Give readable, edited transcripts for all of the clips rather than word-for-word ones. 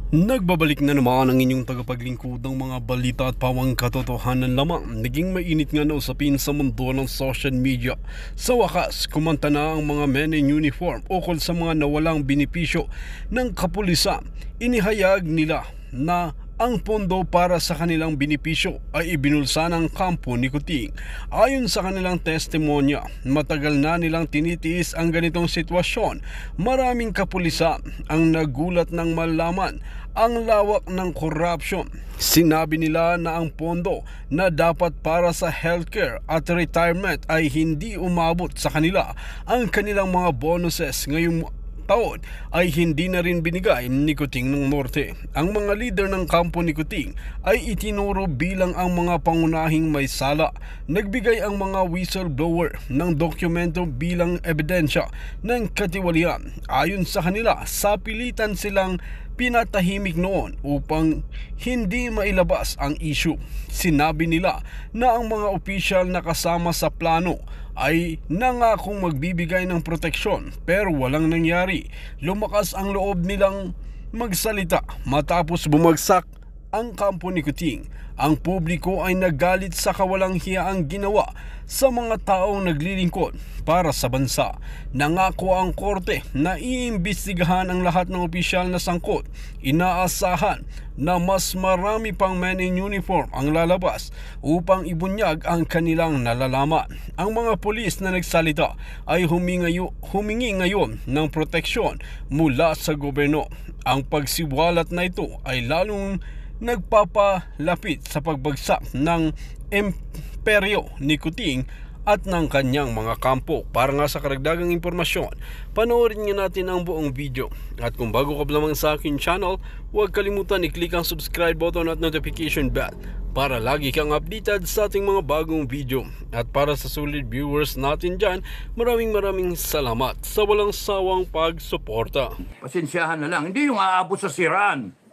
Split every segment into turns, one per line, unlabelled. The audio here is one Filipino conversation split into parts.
Nagbabalik na naman ang inyong tagapaglingkod ng mga balita at pawang katotohanan lamang. Naging mainit nga na usapin sa mundo ng social media. Sa wakas, kumanta na ang mga men in uniform ukol sa mga nawalang benepisyo ng kapulisan. Inihayag nila na ang pondo para sa kanilang benepisyo ay ibinulsa ng kampo ni Kuting. Ayon sa kanilang testimonya, matagal na nilang tinitiis ang ganitong sitwasyon. Maraming kapulisan ang nagulat ng malaman ang lawak ng korupsyon. Sinabi nila na ang pondo na dapat para sa healthcare at retirement ay hindi umabot sa kanila. Ang kanilang mga bonuses ngayong taon ay hindi na rin binigay ni Kuting ng Norte. Ang mga leader ng kampo ni Kuting ay itinuro bilang ang mga pangunahing may sala. Nagbigay ang mga whistleblower ng dokumento bilang ebidensya ng katiwalian. Ayon sa kanila, sapilitan silang pinatahimik noon upang hindi mailabas ang issue. Sinabi nila na ang mga opisyal na kasama sa plano ay nangakong magbibigay ng proteksyon pero walang nangyari. Lumakas ang loob nilang magsalita matapos bumagsak ang kampo ni Kuting. Ang publiko ay nagalit sa kawalang hiyaang ginawa sa mga taong naglilingkod para sa bansa. Nangako ang korte na iimbestigahan ang lahat ng opisyal na sangkot. Inaasahan na mas marami pang men in uniform ang lalabas upang ibunyag ang kanilang nalalaman. Ang mga pulis na nagsalita ay humingi ngayon ng proteksyon mula sa gobyerno. Ang pagsiwalat na ito ay lalong nagpapalapit sa pagbagsak ng imperyo ni Kuting at ng kanyang mga kampo. Para nga sa karagdagang impormasyon, panoorin nga natin ang buong video. At kung bago ka lamang sa akin channel, huwag kalimutan i-click ang subscribe button at notification bell para lagi kang updated sa ating mga bagong video. At para sa solid viewers natin dyan, maraming salamat sa walang sawang pagsuporta.
Pasensyahan na lang. Hindi yung aabot sa siraan.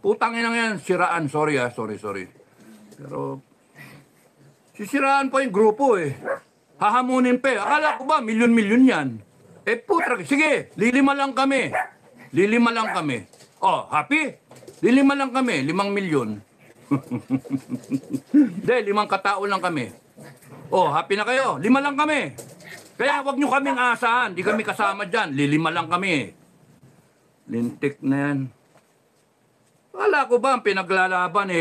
Putangin lang yan, siraan. Sorry. Pero, sisiraan pa yung grupo eh. Hahamunin pa eh. Akala ko ba, milyon-milyon yan. Putra, sige, lilima lang kami. Oh, happy? Lilima lang kami, 5 milyon. Hindi, 5 katao lang kami. Oh, happy na kayo, 5 lang kami. Kaya wag nyo kaming aasahan, di kami kasama dyan. Lilima lang kami. Lintik na yan. Wala ko ba ang pinaglalaban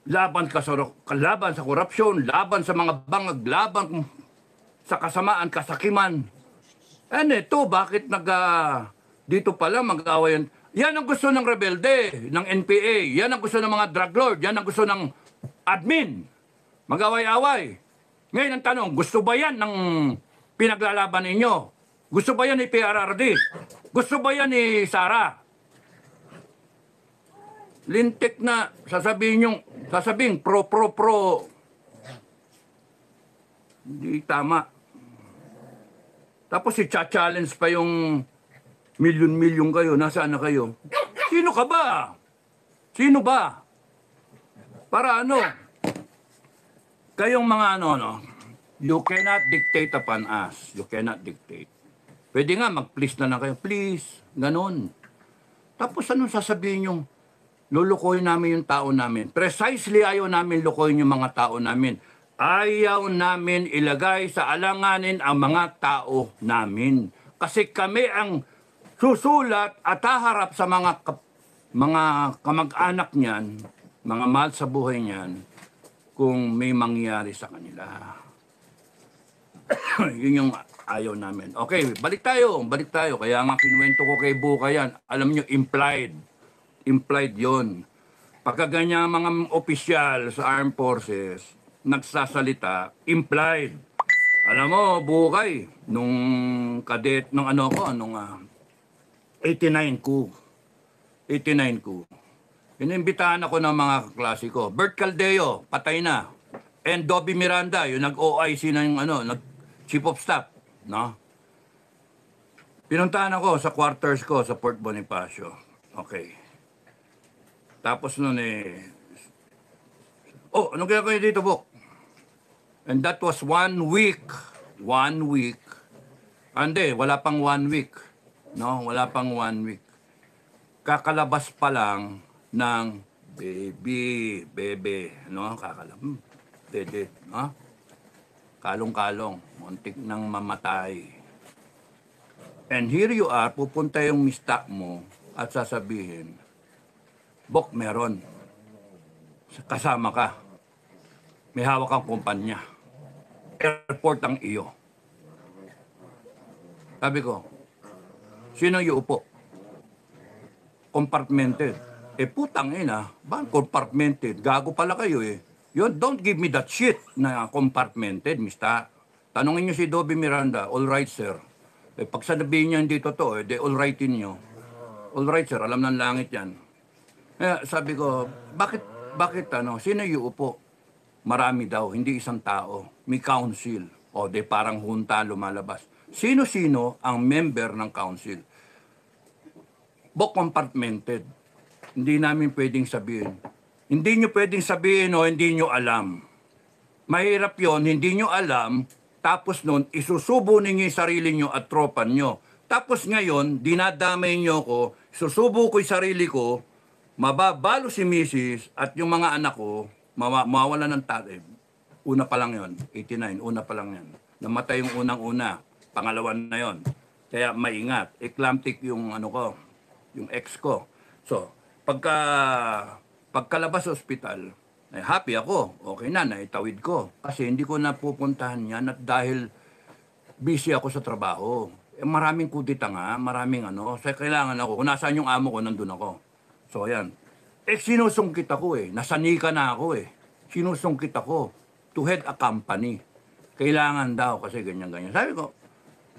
laban sa korupsyon, laban sa mga bangag, laban sa kasamaan, kasakiman. Ito, bakit dito pala mag-awayan? Yan ang gusto ng rebelde, ng NPA. Yan ang gusto ng mga drug lord. Yan ang gusto ng admin. Mag-away-away. Ngayon ang tanong, gusto ba yan ng pinaglalaban ninyo? Gusto ba yan ni PRRD? Gusto ba yan ni Sara? Lintik na sasabihin pro. Hindi tama. Tapos i-challenge pa yung milyon-milyon kayo. Nasaan na kayo? Sino ka ba? Sino ba? Para ano? Kayong mga you cannot dictate upon us. You cannot dictate. Pwede nga, mag-please na lang kayo. Please. Ganon. Tapos anong sasabihin yung lulukoyin namin yung tao namin? Precisely ayaw namin lukoyin yung mga tao namin. Ayaw namin ilagay sa alanganin ang mga tao namin. Kasi kami ang susulat at haharap sa mga kamag-anak niyan, mga mahal sa buhay niyan, kung may mangyari sa kanila. Yun yung ayaw namin. Okay, balik tayo. Kaya nga kinuwento ko kay Buka yan. Alam nyo, implied. Implied yon. Pagka ganyan mga opisyal sa armed forces, nagsasalita, implied. Alam mo, Bukay, nung cadet, nung 89 ko. Inimbitahan ako ng mga klasiko. Bert Caldeo, patay na. And Dobby Miranda, yung nag-OIC ng Chief of Staff, no? Pinuntahan ako sa quarters ko sa Port Bonifacio. Okay. Tapos nun anong ginagawa niyo dito, Bok? And that was 1 week. 1 week. Ande, wala pang 1 week. No, wala pang 1 week. Kakalabas pa lang ng bebe, no? Dede, no? Kalong-kalong, muntik nang mamatay. And here you are, pupunta yung mista mo at sasabihin, Bok, meron. Kasama ka. May hawak kang kumpanya. Airport ang iyo. Sabi ko, sino yung upo? Compartmented. Putang ina, ba compartmented? Gago pala kayo eh. Yun, don't give me that shit na compartmented, mista. Tanungin niyo si Dobby Miranda, all right sir. Pag sabihin niya hindi totoo, all rightin niyo. All right sir, alam ng langit yan. Sabi ko, bakit sino yung upo? Marami daw, hindi isang tao. May council. Parang hunta lumalabas. Sino-sino ang member ng council? Bok compartmented. Hindi namin pwedeng sabihin. Hindi nyo pwedeng sabihin o hindi nyo alam. Mahirap yon, hindi nyo alam, tapos nun, isusubo ninyo yung sarili nyo at tropa nyo. Tapos ngayon, dinadamay nyo ko, susubo ko yung sarili ko, mababalo si Mrs. at yung mga anak ko, mawawala ng tatay. Una pa lang yon, 89, una pa lang yan. Namatay yung unang-una, pangalawan na yon. Kaya maingat, eclamptic yung yung ex ko. So, pagkalabas sa ospital, happy ako. Okay na, naitawid ko. Kasi hindi ko napupuntahan yan at dahil busy ako sa trabaho. Maraming kudita nga, maraming So, kailangan ako. Kung nasaan yung amo ko, nandun ako. So, ayan. Sinusungkit ako eh. Nasanika na ako eh. Sinusungkit ako to head a company. Kailangan daw kasi ganyan-ganyan. Sabi ko,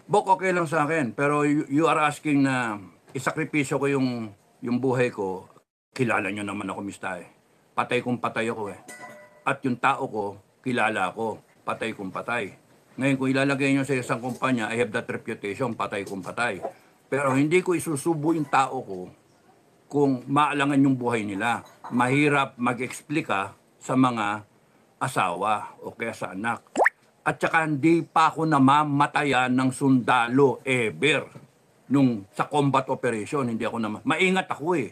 Bok, okay lang sa akin. Pero you are asking na isakripisyo ko yung buhay ko. Kilala nyo naman ako, mista eh. Patay kong patay ako eh. At yung tao ko, kilala ako. Patay kong patay. Ngayon, kung ilalagay nyo sa isang kumpanya, I have that reputation, patay kong patay. Pero hindi ko isusubo yung tao ko kung maalangan yung buhay nila. Mahirap mag-explika sa mga asawa o kaya sa anak. At saka hindi pa ako namamatayan ng sundalo ever. Nung sa combat operation, hindi ako maingat ako eh.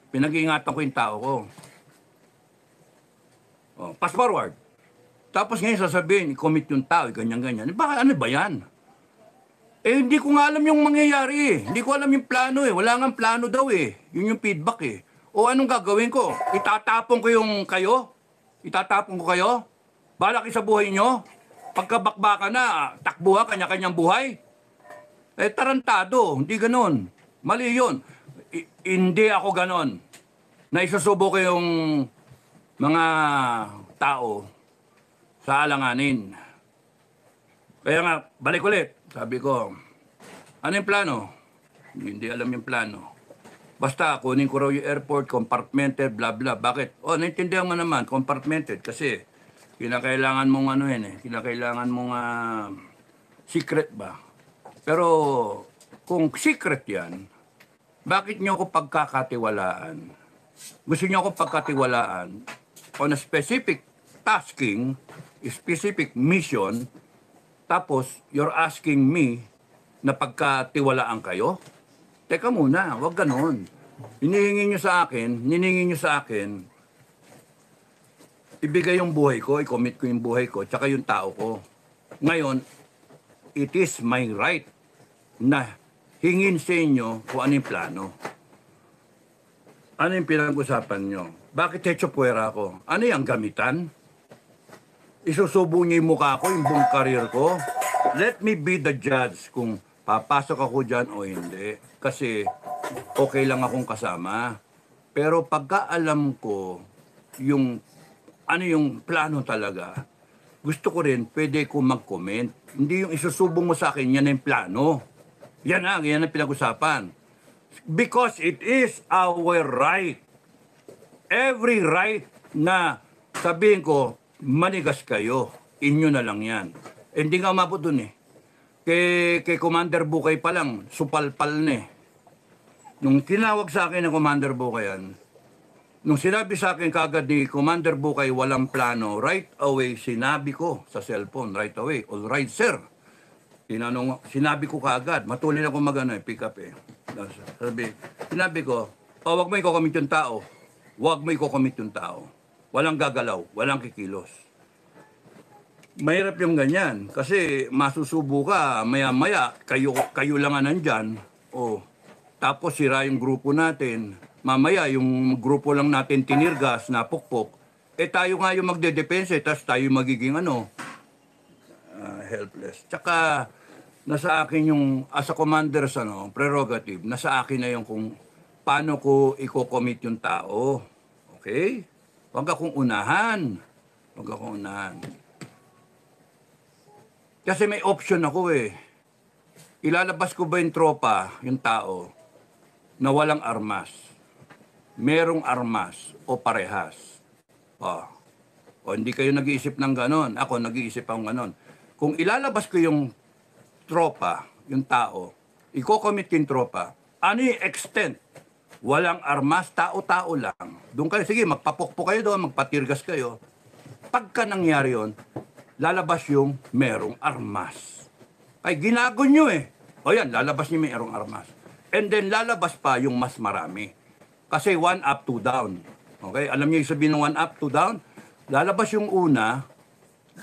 Pinag-iingatan ko yung tao ko. Fast forward. Tapos ngayon sasabihin, i-commit yung tao, ganyan-ganyan. Ano ba yan? Hindi ko nga alam yung mangyayari eh. Hindi ko alam yung plano eh. Wala nga plano daw eh. Yun yung feedback eh. Anong gagawin ko? Itatapon ko kayo? Itatapon ko kayo? Balak sa buhay nyo? Pagkabakbaka na, takbuhan, kanya-kanyang buhay? Tarantado. Hindi ganon. Mali yun. Hindi ako ganon. Na isusubo ko yung mga tao sa alanganin. Kaya nga, balik ulit. Sabi ko, ano yung plano? Hindi alam yung plano. Basta, kunin ko raw yung airport, compartmented, blah blah. Bakit? Naintindihan mo naman, compartmented. Kasi, kinakailangan mong kinakailangan mong secret ba? Pero, kung secret yan, bakit nyo ako pagkakatiwalaan? Gusto nyo ako pagkatiwalaan on a specific tasking, specific mission, tapos you're asking me na pagkatiwalaan kayo? Teka muna, wag ganon. Niningi nyo sa akin, ibigay yung buhay ko, i-commit ko yung buhay ko, tsaka yung tao ko. Ngayon, it is my right na hingin sa inyo kung ano yung plano. Ano yung pinag-usapan nyo? Bakit hecho puwera ako? Ano yung gamitan? Isusubo niyo yung mukha ko, yung buong career ko? Let me be the judge kung papasok ako dyan o hindi. Kasi okay lang akong kasama. Pero pagka alam ko yung ano yung plano talaga, gusto ko rin, pwede ko mag-comment. Hindi yung isusubong mo sa akin, yan yung plano. Yan ang pinag-usapan. Because it is our right. Every right na sabihin ko, manigas kayo, inyo na lang yan. Hindi nga umabot dun eh. Kay Commander Bukay pa lang, supalpal na eh. Nung tinawag sa akin ng Commander Bukay yan, nung sinabi sa akin kagad ni Commander Bukay walang plano, right away sinabi ko sa cellphone, right away, all right sir. Sinabi ko kaagad, matulin ako pick up eh. Sinabi ko, wag mo i-commit yung tao. Wag mo i-commit yung tao. Walang gagalaw, walang kikilos. Mahirap yung ganyan kasi masusubo ka, maya-maya, kayo lang nandyan. Tapos sira yung grupo natin. Mamaya yung grupo lang natin tinirgas, napukpok. Tayo nga yung magdedepensa, tapos tayo magiging helpless. Tsaka, nasa akin yung, as a commander's prerogative, nasa akin na yung kung paano ko i-commit yung tao. Okay? Huwag akong unahan. Huwag akong unahan. Kasi may option ako eh. Ilalabas ko ba yung tropa, yung tao, na walang armas? Merong armas o parehas? O hindi kayo nag-iisip ng ganon. Ako nag-iisip akong ganon. Kung ilalabas ko yung tropa, yung tao, i-commit yung tropa, ano yung extent? Walang armas, tao-tao lang. Doon kayo, sige, magpapukpo kayo doon, magpatirgas kayo. Pagka nangyari yun, lalabas yung merong armas. Ay, ginago nyo eh. O yan, lalabas nyo merong armas. And then lalabas pa yung mas marami. Kasi 1 up, 2 down. Okay? Alam niyo yung sabihin ng 1 up, 2 down? Lalabas yung una,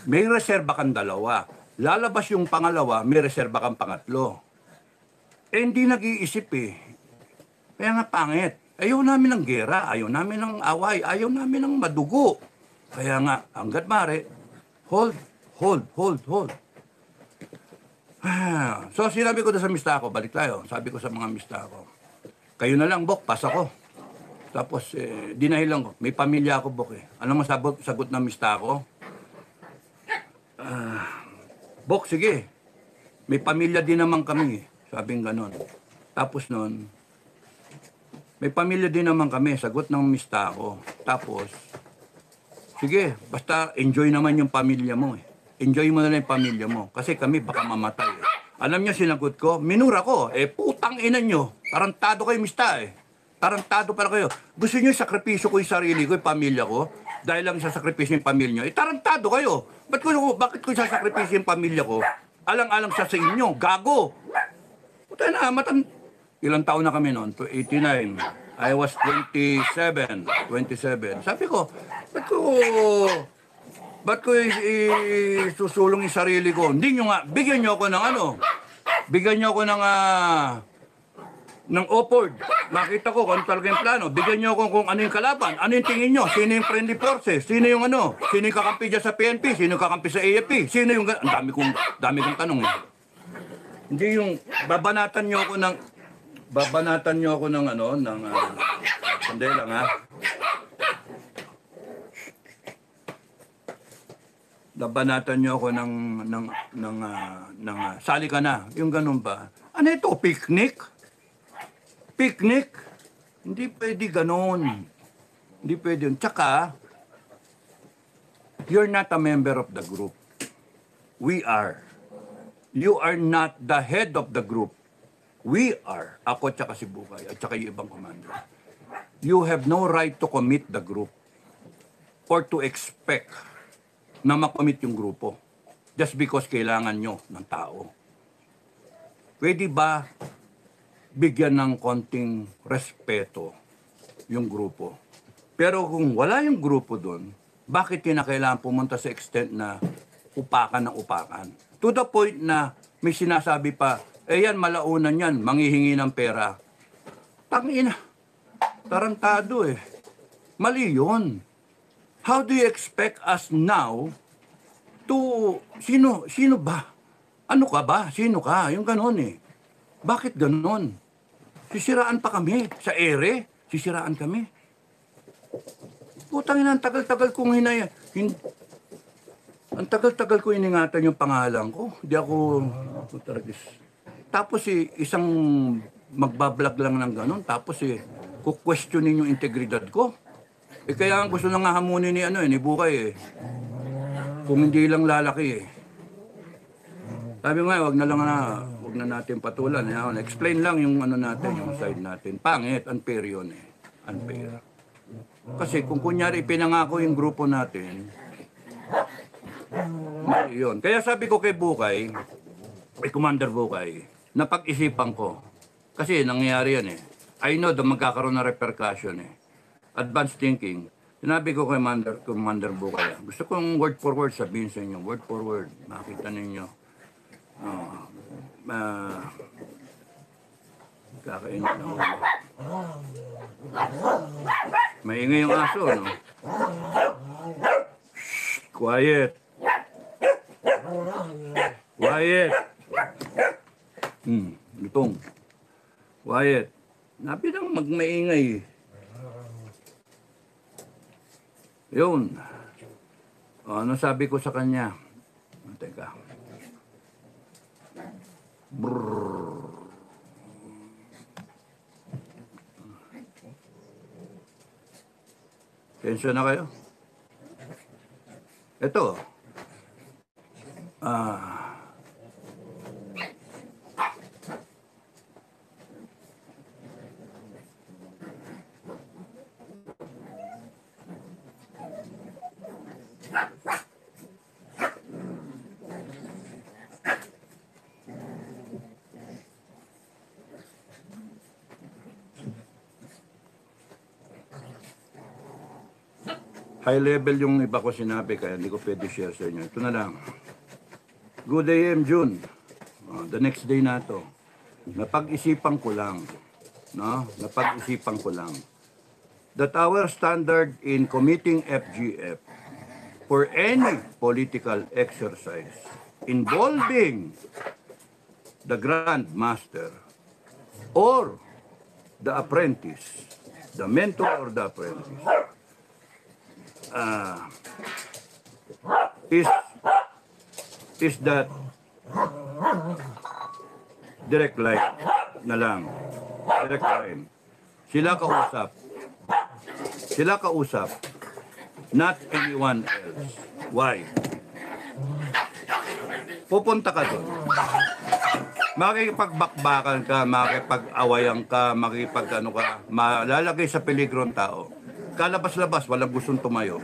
may reserba kang dalawa. Lalabas yung pangalawa, may reserba kang pangatlo. Hindi nag-iisip eh. Kaya nga pangit. Ayaw namin ng gera, ayaw namin ng away, ayaw namin ng madugo. Kaya nga, hanggat mare, hold. So, sinabi ko sa mista ko, balik tayo. Sabi ko sa mga mista ko, kayo na lang, Bok, pas ako. Tapos, dinahilan ko, may pamilya ako, Bok eh. Ano sagot ng mista ko? Bok, sige. May pamilya din naman kami. Sabing ganon. Tapos nun, may pamilya din naman kami. Sagot ng mista ko. Tapos, sige, basta enjoy naman yung pamilya mo eh. Enjoy mo na lang yung pamilya mo. Kasi kami baka mamatay eh. Alam niyo, sinagot ko, minura ko. Putang ina nyo. Tarantado kayo, mista eh. Tarantado pala kayo. Gusto niyo sakripisyo ko yung sarili ko, yung pamilya ko? Dahil lang sa sakripisyo yung pamilya nyo. Tarantado kayo. Bakit ko sasakripisyo yung pamilya ko? Alang-alang siya sa inyo. Gago. Puta na, ilang taon na kami noon? 89. I was 27. Sabi ko, ba't ko susulong yung sarili ko? Hindi nyo nga, bigyan nyo ako ng bigyan nyo ako ng opord. Makita ko kung ano talaga yung plano. Bigyan nyo ako kung ano yung kalaban. Ano yung tingin nyo? Sino yung friendly forces? Sino yung Sino yung kakampi dyan sa PNP? Sino yung kakampi sa AFP? Sino yung... Ang dami kong tanong eh. Hindi yung babanatan nyo ako ng sandali lang ha. Babanatan nyo ako ng sali ka na. Yung ganun ba? Ano ito? Picnic? Picnic? Hindi pwede ganun. Hindi pwede yun. Tsaka, you're not a member of the group. We are. You are not the head of the group. We are. Ako tsaka si Bukay at tsaka yung ibang commander. You have no right to commit the group or to expect na makomit yung grupo just because kailangan nyo ng tao. Pwede ba bigyan ng konting respeto yung grupo? Pero kung wala yung grupo doon, bakit kinakailangan pumunta sa extent na upakan ng upakan? To the point na may sinasabi pa, yan, malaunan yan, manghihingi ng pera. Tangina, tarantado eh. Mali yun. How do you expect us now to... Sino ba? Ano ka ba? Sino ka? Yung ganon eh. Bakit ganon? Sisiraan pa kami. Sa ere, sisiraan kami. Putang ina, ang tagal-tagal kong ang tagal-tagal ko iningatan yung pangalan ko. Hindi ako... Tapos isang magbablog lang ng ganon. Tapos kukwestiyonin yung integridad ko. Kaya ang gusto nang hahamunin ni Bukay eh. Kung hindi lang lalaki eh. Sabi nga, wag na natin patulan. Explain lang yung natin, yung side natin. Pangit, unfair yun eh. Unfair. Kasi kung kunyari pinangako yung grupo natin, yun. Kaya sabi ko kay Bukay, Commander Bukay, napag-isipan ko. Kasi nangyayari yan eh. I know na magkakaroon ng repercussion eh. Advanced thinking. Sinabi ko kay Commander Bukay, gusto kong word for word sabihin sa inyo. Word for word. Makita ninyo. Kakainin na ulo. Maingay yung aso, no? Shh, quiet. Quiet. Lutong. Quiet. Napitang magmaingay. Yun. Ano sabi ko sa kanya? Teka. Brrrr. Tensyon na kayo? Ito. High level yung iba ko sinabi kaya hindi ko pwede share sa inyo. Ito na lang. Good AM June. The next day na to. Napag-isipan ko lang. No? Napag-isipan ko lang. That our standard in committing FGF for any political exercise involving the Grand Master or the apprentice, the mentor or the apprentice, is that direct line na lang. Direct line. Sila kausap. Not anyone else. Why? Pupunta ka doon. Makipagbakbakan ka, makipag-awayan ka, malalagay sa peligro ang tao. Kalabas-labas, walang gustong tumayo.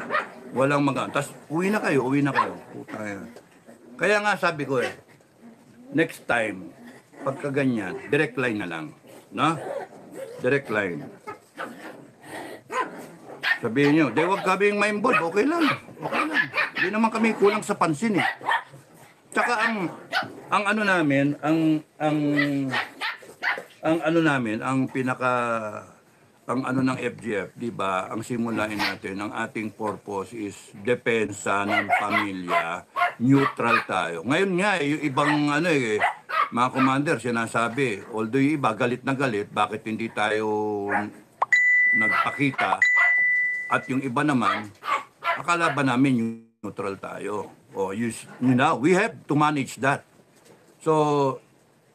Walang Tapos uwi na kayo. Puta yan. Kaya nga sabi ko next time, pagka ganyan, direct line na lang. No? Direct line. Sabihin nyo, huwag kaming ma-involve, okay lang. Hindi naman kami kulang sa pansin eh. Tsaka ang ano namin, ang ano ng FGF, di ba? Ang simulain natin, ang ating purpose is depensa ng pamilya, neutral tayo. Ngayon nga, yung ibang mga commander sinasabi, although yung iba galit na galit, bakit hindi tayo nagpakita? At yung iba naman, akala ba namin neutral tayo? We have to manage that. So,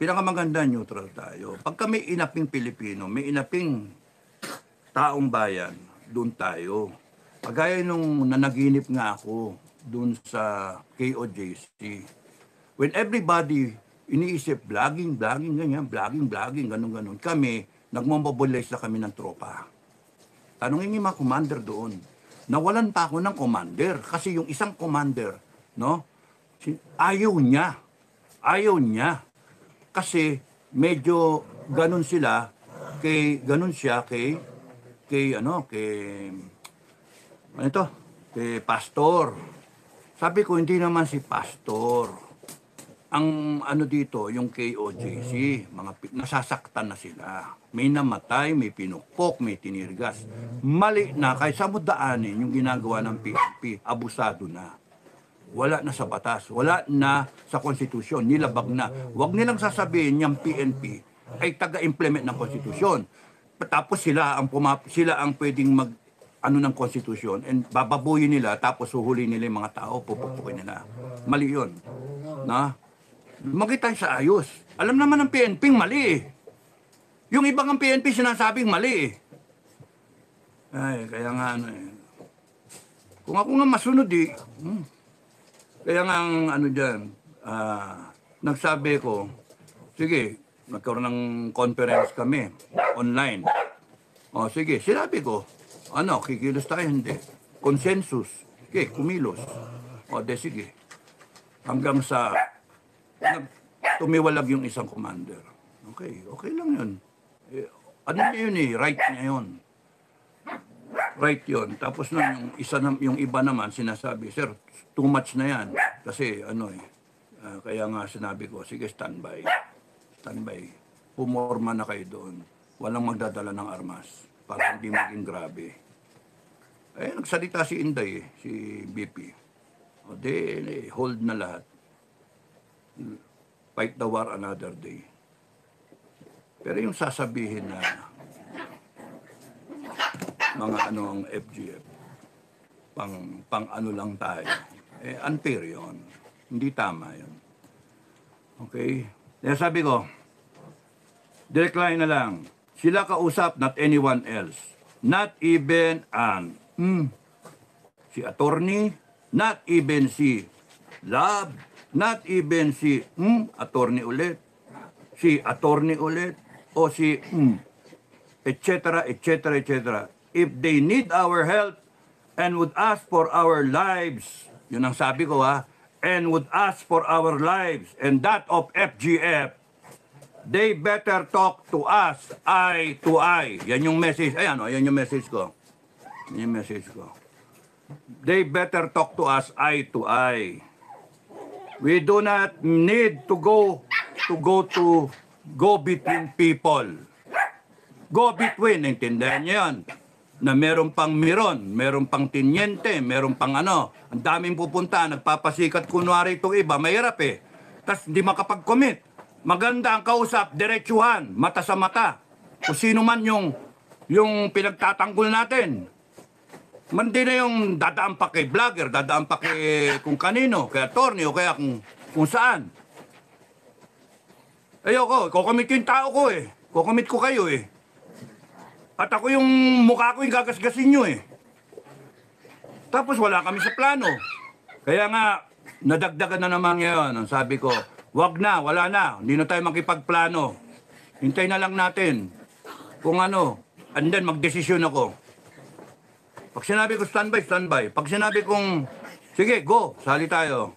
pinakamaganda neutral tayo. Pag kami inaping Pilipino, may inaping taong bayan, doon tayo. Pagaya nung nanaginip nga ako doon sa KOJC. When everybody iniisip, vlogging, ganyan, ganun. Kami, nagmobilize na kami ng tropa. Tanungin yung mga commander doon. Nawalan pa ako ng commander kasi yung isang commander, no? Ayaw niya. Kasi medyo ganun siya kay pastor. Sabi ko, hindi naman si pastor. Ang dito, yung KOJC, nasasaktan na sila. May namatay, may pinukpok, may tinirgas. Mali na, kaysa mo daanin yung ginagawa ng PNP, abusado na. Wala na sa batas, wala na sa konstitusyon, nilabag na. Huwag nilang sasabihin yung PNP ay taga-implement ng konstitusyon. Tapos sila ang pwedeng ng konstitusyon and bababuyin nila tapos huhuli nila yung mga tao, pupupukin nila. Mali yun. Na? Magkita sa ayos. Alam naman ng PNP mali eh. Yung ibang ang PNP sinasabing mali eh. Ay, kaya nga kung ako nga masunod eh. Kaya nga nagsabi ko, sige, nagkaroon ng conference kami, online. O sige, sinabi ko, kikilos tayo, hindi. Consensus, kumilos. O de sige. Hanggang sa, tumiwalag yung isang commander. Okay, okay lang yun. Ano niya yun eh, right niya yun. Right yun. Tapos nun, yung iba naman sinasabi, sir, too much na yan. Kasi kaya nga sinabi ko, sige, standby. Standby. Pumorma na kayo doon. Walang magdadala ng armas para hindi maging grabe. Nagsalita si Inday, si BP. O hold na lahat. Fight the war another day. Pero yung sasabihin na mga ang FGF, pang ano lang tayo, unfair yun. Hindi tama yun. Okay? Kaya sabi ko, decline na lang. Sila kausap, not anyone else. Not even si attorney, not even si Lab, not even si attorney ulit, si attorney ulit, o si etc., etc., etc. If they need our help and would ask for our lives, yun ang sabi ko and would ask for our lives and that of FGF, they better talk to us eye to eye. Yan yung message. Ayan, yan yung message ko. Yan yung message ko. They better talk to us eye to eye. We do not need to go between people. Go between, intindihan niyo yan. Na meron pang miron, meron pang tinyente, meron pang ang daming pupunta, nagpapasikat kunwari itong iba, mahirap Tapos hindi makapag-commit. Maganda ang kausap, diretsuhan, mata sa mata. Kung sino man yung pinagtatanggol natin. Mandi na yung dadaan pa kay vlogger, dadaan pa kay kung kanino, kay attorney o kaya kung saan. Ayoko, kukomit yung tao ko Kukomit ko kayo At ako yung mukha ko yung gagasgasin nyo Tapos wala kami sa plano. Kaya nga, nadagdagan na naman ngayon. Ang sabi ko, wag na, wala na. Hindi na tayo makipagplano. Hintay na lang natin. Kung and then magdesisyon ako. Pag sinabi ko standby, standby. Pag sinabi kong, sige, go, sali tayo.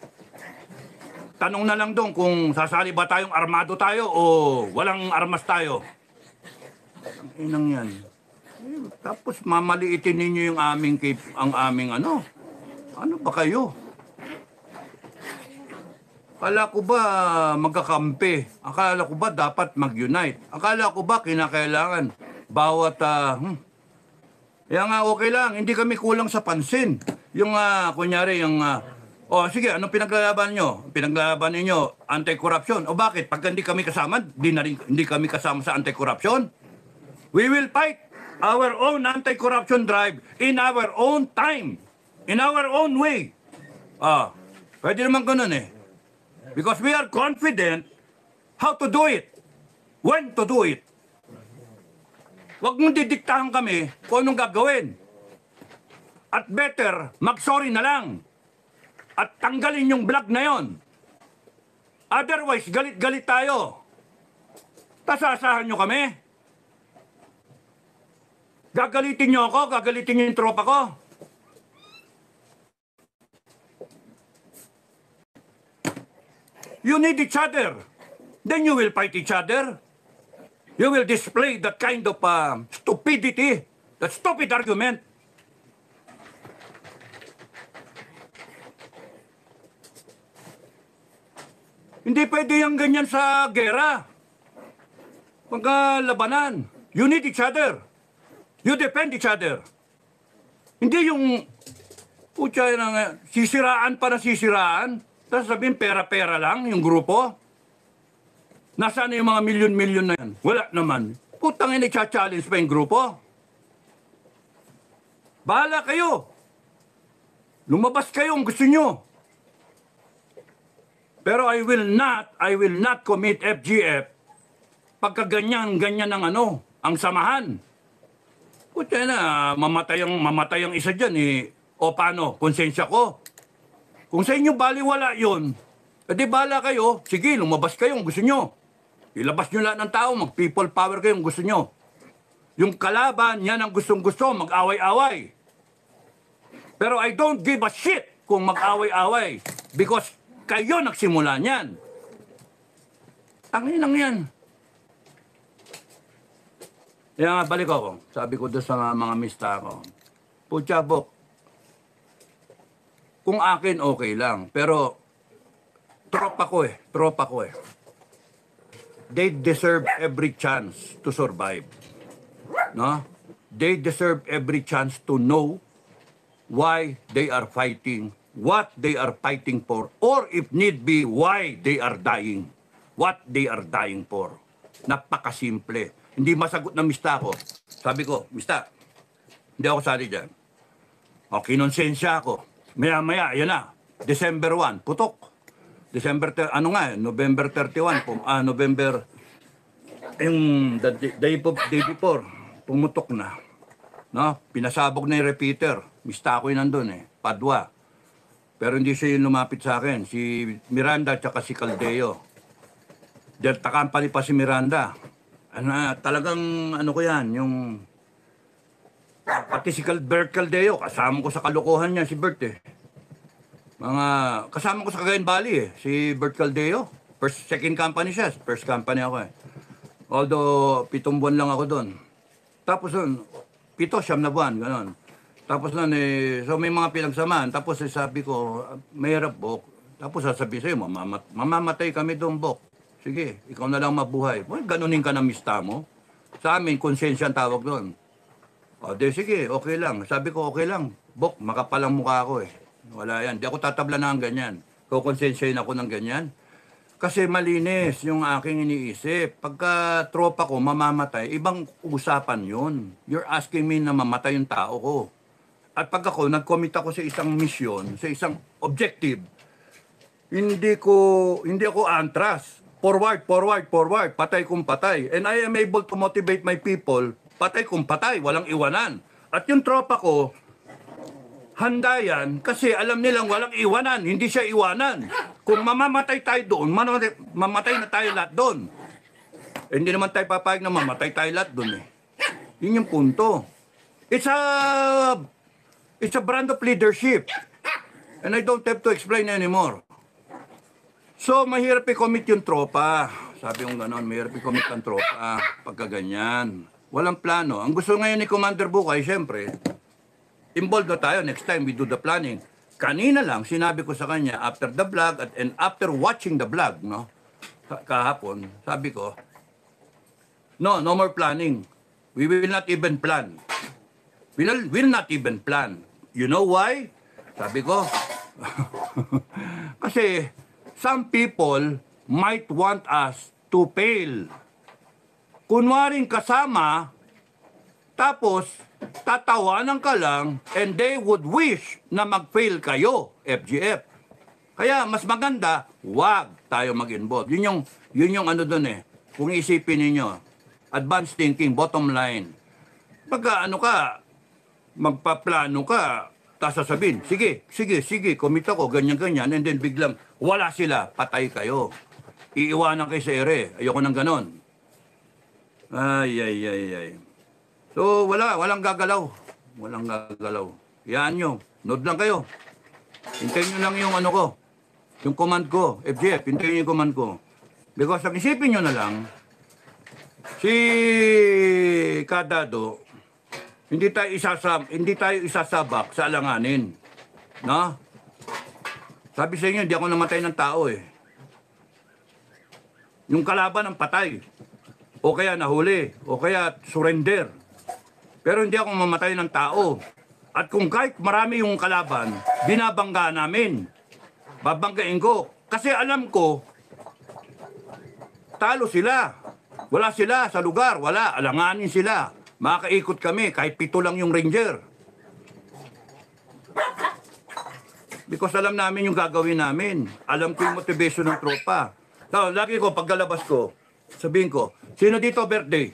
Tanong na lang doon kung sasali ba tayong armado tayo o walang armas tayo. Ang inang yan. Tapos mamaliitin ninyo yung ang aming ano ba kayo? Akala ko ba magkakampi? Akala ko ba dapat mag-unite? Akala ko ba kinakailangan bawat kaya nga okay lang, hindi kami kulang sa pansin. Yung kunyari yung sige, anong pinaglalaban nyo? Pinaglalaban ninyo anti-corruption. O bakit? Pag hindi kami kasama, hindi kami kasama sa anti-corruption. We will fight our own anti-corruption drive in our own time, in our own way. Pwede naman ganun Because we are confident how to do it, when to do it. Huwag mong didiktahan kami kung anong gagawin. At better, mag-sorry na lang. At tanggalin yung vlog na yon. Otherwise, galit-galit tayo. Tasasahan nyo kami. Gagalitin nyo ako, gagalitin nyo yung tropa ko. You need each other. Then you will fight each other. You will display that kind of stupidity, that stupid argument. Hindi pwede yung ganyan sa gera. Pagkalabanan. You need each other. You defend each other. Hindi yung sisiraan pa na sisiraan. Tapos sabihin, pera-pera lang yung grupo. Nasaan yung mga milyon-milyon na yan? Wala naman. Putang ina, challenge pa yung grupo. Bahala kayo. Lumabas kayo kung gusto nyo. Pero I will not commit FGF pagka ganyan ang ang samahan. Putya na, mamatay ang isa dyan O paano? Konsensya ko. Kung sa inyo baliwala yun, edi bahala kayo. Sige, lumabas kayo kung gusto nyo. Ilabas nyo lahat ng tao, mag-people power kayo kung gusto nyo. Yung kalaban, yan ang gustong-gusto, mag-away-away. Pero I don't give a shit kung mag-away-away because kayo nagsimula niyan. Tangin lang yan. Kaya nga, balik ako. Sabi ko doon sa mga mista ko, Putya, Bok, kung akin, okay lang. Pero, tropa ko eh. They deserve every chance to survive. No? They deserve every chance to know why they are fighting, what they are fighting for, or if need be, why they are dying. What they are dying for. Napakasimple. Hindi masagot na mista ko. Sabi ko, mista, hindi ako sali dyan. O, kinonsensya ako. Maya-maya, yan na. December 1, putok. November 31, November, yung day before, pumutok na. No? Pinasabog na yung repeater. Mista ko yun nandun Padua. Pero hindi siya yung lumapit sa akin. Si Miranda at si Caldeo. Delta Company pa si Miranda. Talagang ko yan, yung pati si Bert Caldeo, kasama ko sa kalokohan niya si Bert kasama ko sa Cagayan Valley si Bert Caldeo. Second company siya, first company ako Although 7 buwan lang ako doon. Tapos doon, 7 na buwan, gano'n. Tapos noon so may mga pinagsamaan. Tapos sabi ko, mahirap, Bok. Tapos sasabihin sa'yo, mamamatay kami doon, Bok. Sige, ikaw na lang mabuhay. Well, ganunin ka na mista mo. Sa amin, konsensya ang tawag doon. O, sige, okay lang. Sabi ko, okay lang. Bok, makapalang mukha ako Wala yan. Di ako tatabla na ang ganyan. Kukonsensyahin ako ng ganyan. Kasi malinis yung aking iniisip. Pagka tropa ko mamamatay, ibang usapan yun. You're asking me na mamatay yung tao ko. At pag ako, nag-commit ako sa isang mission, sa isang objective, hindi ako antras. Forward, patay kung patay. And I am able to motivate my people, patay kung patay, walang iwanan. At yung tropa ko, handa yan kasi alam nilang walang iwanan, hindi siya iwanan. Kung mamamatay tayo doon, mamatay na tayo lahat doon. Hindi naman tayo papayag na mamatay tayo lahat doon Yun yung punto. It's a brand of leadership. And I don't have to explain anymore. So, mahirap i-commit yung tropa. Sabi kong gano'n, mahirap i-commit ang tropa pagka ganyan. Walang plano. Ang gusto ngayon ni Commander Bukay, syempre, involved na tayo. Next time, we do the planning. Kanina lang, sinabi ko sa kanya, after the vlog, and after watching the vlog, kahapon, sabi ko, no more planning. We will not even plan. We will not even plan. You know why? Sabi ko, kasi, some people might want us to fail. Kunwaring kasama, tapos tatawanan ka lang, and they would wish na mag-fail kayo, FGF. Kaya mas maganda, wag tayo mag-involve. Yun yung ano doon Kung isipin ninyo, advanced thinking, bottom line. Pagka magpaplano ka, tapos sasabihin, sige, commit ako, ganyan, and then biglang, wala sila, patay kayo. Iiwanan kayo sa ere. Ayoko nang ganon. Ay. So, walang gagalaw. Walang gagalaw. Yan nyo. Nood lang kayo. Hintayin nyo lang yung yung command ko. FGF, hintayin nyo yung command ko. Because, isipin nyo na lang, si Kadado, hindi tayo isasabak sa alanganin. No? Sabi sa inyo, hindi ako namatay ng tao Yung kalaban ng patay. O kaya nahuli. O kaya surrender. Pero hindi ako mamatay ng tao. At kung kahit marami yung kalaban, binabangga namin. Babanggain ko. Kasi alam ko, talo sila. Wala sila sa lugar. Wala. Alanganin sila. Makaikot kami, kahit 7 lang yung ranger. Because alam namin yung gagawin namin. Alam ko yung motivation ng tropa. So, lagi ko, pagkalabas ko, sabihin ko, sino dito birthday?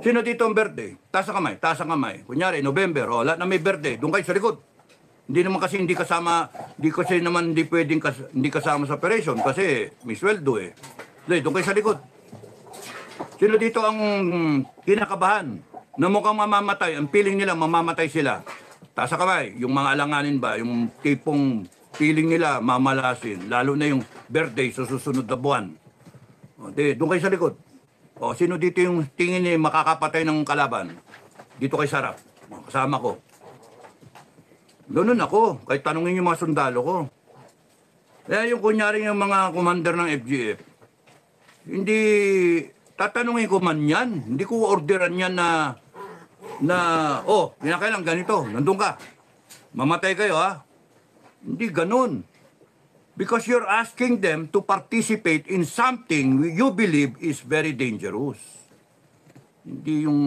Sino dito ang birthday? Taas ang kamay. Kunyari, November, lahat na may birthday, doon kayo sa likod. Hindi naman kasi hindi kasama sa operation kasi may sweldo Doon kayo sa likod. Sino dito ang kinakabahan na mukhang mamamatay? Ang feeling nila, mamamatay sila. Taas sa kamay, yung mga alanganin ba, yung tipong feeling nila, mamalasin. Lalo na yung birthday sa susunod na buwan. O, doon kayo sa likod. O, sino dito yung tingin ni makakapatay ng kalaban? Dito kay sarap. O, kasama ko. Ganun ako. Kahit tanungin yung mga sundalo ko. Kaya yung kunyari yung mga commander ng FGF, hindi tatanungin ko man yan. Hindi ko orderan yan kinakailang ganito, nandun ka. Mamatay kayo, ha? Hindi ganun. Because you're asking them to participate in something you believe is very dangerous. Hindi yung...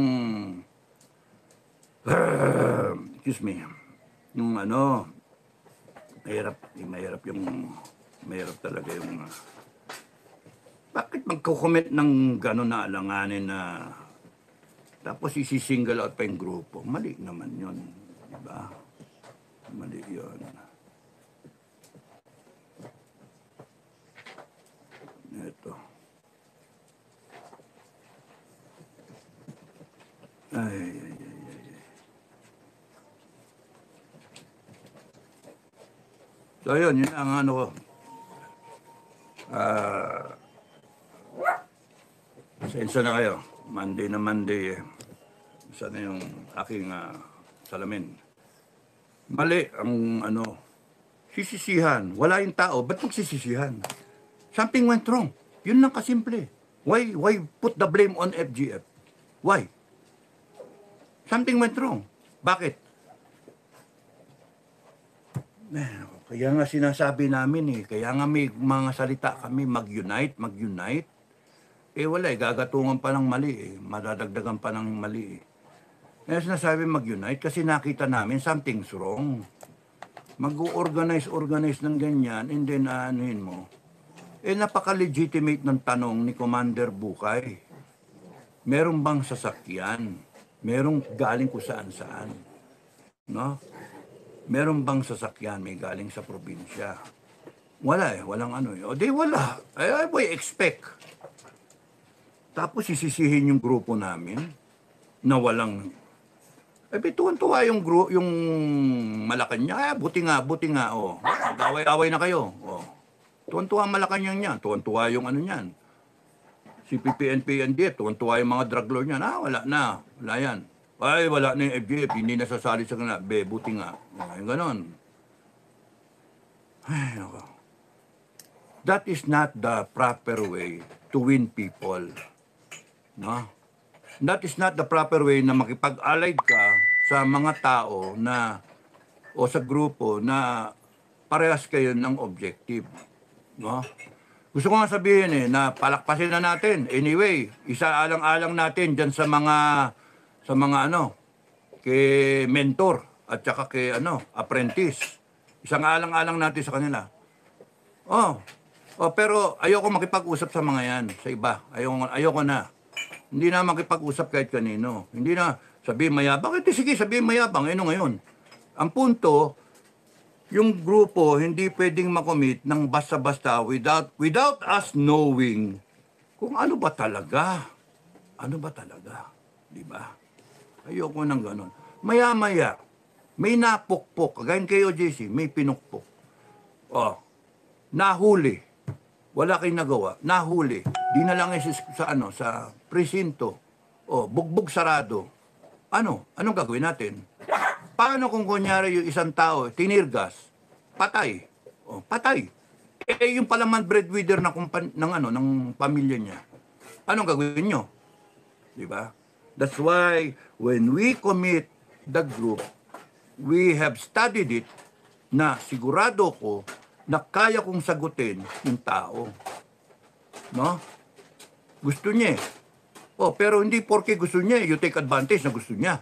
excuse me. Yung mahirap talaga yung... bakit magko-comment ng gano'n na alanganin na... tapos isi-single out pa yung grupo? Mali naman yun. Diba? Mali yun. Ito. Ay. So yun ang ano ko. Sensya na kayo. Monday na Monday eh. Sana yung aking salamin. Mali ang sisisihan. Wala yung tao. Ba't magsisisihan? Something went wrong. Yun lang kasimple. Why put the blame on FGF? Why? Something went wrong. Bakit? Kaya nga sinasabi namin kaya nga may mga salita kami, mag-unite. Wala gagatungan pa ng mali madadagdagan pa ng mali Kaya sinasabi mag-unite kasi nakita namin something's wrong. Mag-organize ng ganyan, and then anuhin mo. Napaka-legitimate ng tanong ni Commander Bukay. Meron bang sasakyan? Merong galing kung saan-saan? No? Meron bang sasakyan may galing sa probinsya? Wala walang O di wala. I expect. Tapos sisisihin yung grupo namin na walang... tuwan-tuwa yung Malacanang. Buti nga, Away-away na kayo. Tuwan-tuwa Malacanang niyan. Tuwan-tuwa yung niyan. Si PNP, NDF, tuwan-tuwa yung mga drug lord niyan. Wala na. Wala yan. Wala na yung FGF, hindi nasasali sa kanila. Buti nga. Yung ganon. That is not the proper way to win people. No? That is not the proper way na makipag-allied ka sa mga tao o sa grupo na parehas kayo ng objective. No? Gusto ko nga sabihin na palakpasin na natin. Anyway, isaalang-alang natin dyan sa mga kay mentor at saka kay apprentice. Isang alang-alang natin sa kanila. Pero ayoko makipag-usap sa mga yan, sa iba. Ayoko na. Hindi na makipag-usap kahit kanino. Hindi na sabihin mayabang. Sige, sabihin mayabang. Ngayon. Ang punto, yung grupo hindi pwedeng makomit ng basta-basta without us knowing kung ano ba talaga. Ano ba talaga? Di ba? Ayoko nang ganon. Maya-maya, may napukpok. Kagayon kayo, JC, may pinukpok. Nahuli. Wala kayong nagawa. Nahuli. Di na lang sa presinto. Bugbog sarado. Anong gagawin natin? Paano kung kunyari yung isang tao, tinirgas, patay? Patay. Yung palaman breadwinner ng pamilya niya. Anong gagawin nyo? Di ba? That's why when we commit the group, we have studied it na sigurado ko na kaya kong sagutin yung tao. No? Gusto niya. Pero hindi porke gusto niya, you take advantage na gusto niya.